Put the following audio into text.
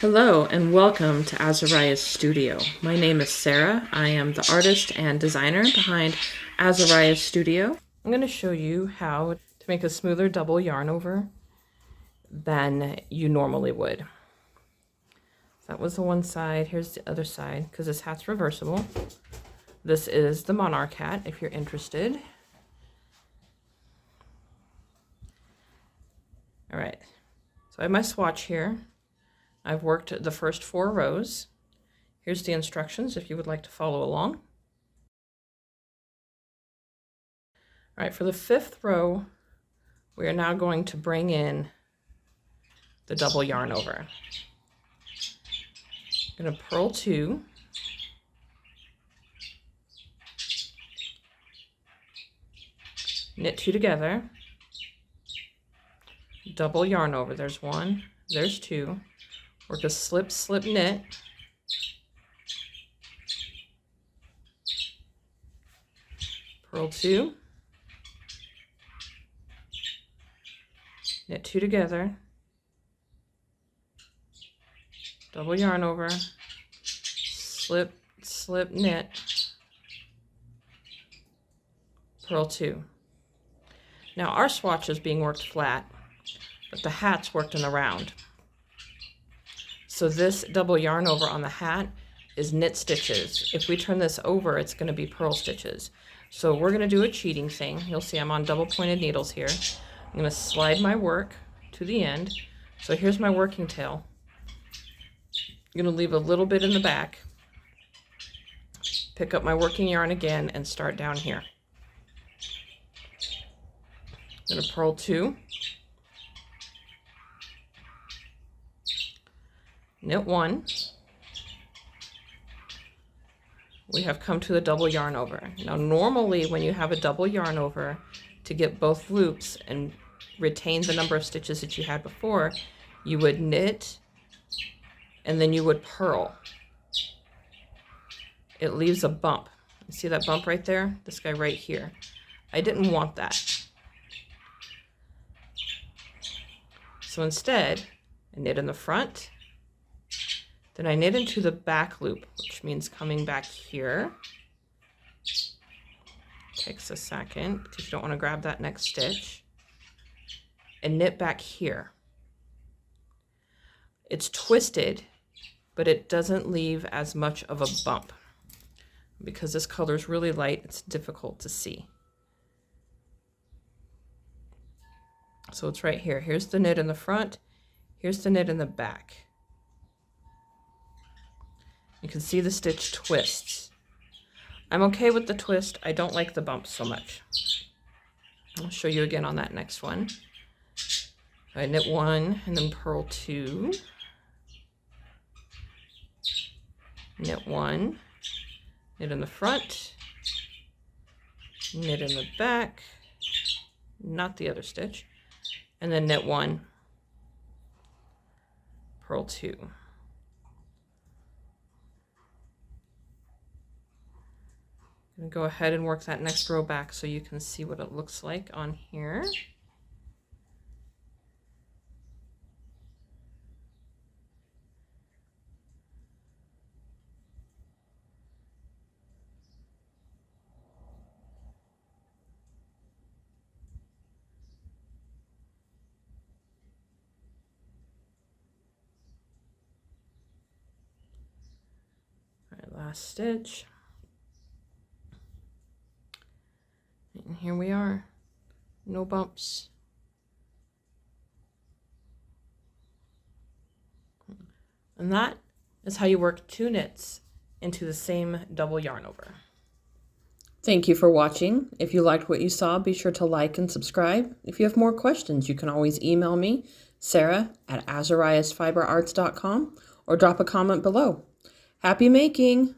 Hello and welcome to Azariah's Studio. My name is Sarah. I am the artist and designer behind Azariah's Studio. I'm going to show you how to make a smoother double yarn over than you normally would. That was the one side. Here's the other side because this hat's reversible. This is the Monarch hat if you're interested. All right, so I have my swatch here. I've worked the first 4 rows. Here's the instructions if you would like to follow along. All right, for the 5th row, we are now going to bring in the double yarn over. I'm going to purl 2. Knit 2 together. Double yarn over. There's 1, there's 2. Work a slip, slip, knit. Purl 2. Knit 2 together. Double yarn over. Slip, slip, knit. Purl 2. Now our swatch is being worked flat, but the hat's worked in the round. So this double yarn over on the hat is knit stitches. If we turn this over, it's going to be purl stitches. So we're going to do a cheating thing. You'll see I'm on double pointed needles here. I'm going to slide my work to the end. So here's my working tail. I'm going to leave a little bit in the back. Pick up my working yarn again and start down here. I'm going to purl 2. Knit 1. We have come to the double yarn over. Now normally when you have a double yarn over, to get both loops and retain the number of stitches that you had before, you would knit and then you would purl. It leaves a bump. You see that bump right there? This guy right here. I didn't want that. So instead, I knit in the front. Then I knit into the back loop, which means coming back here. Takes a second because you don't want to grab that next stitch. And knit back here. It's twisted, but it doesn't leave as much of a bump. Because this color is really light, it's difficult to see. So it's right here. Here's the knit in the front. Here's the knit in the back. You can see the stitch twists. I'm okay with the twist. I don't like the bumps so much. I'll show you again on that next one. I knit 1 and then purl 2. Knit 1. Knit in the front. Knit in the back. Not the other stitch. And then knit 1. Purl 2. I'm going to go ahead and work that next row back so you can see what it looks like on here. All right, last stitch. And here we are, no bumps. And that is how you work 2 knits into the same double yarn over. Thank you for watching. If you liked what you saw, be sure to like and subscribe. If you have more questions, you can always email me, Sarah@azariahsfiberarts.com, or drop a comment below. Happy making!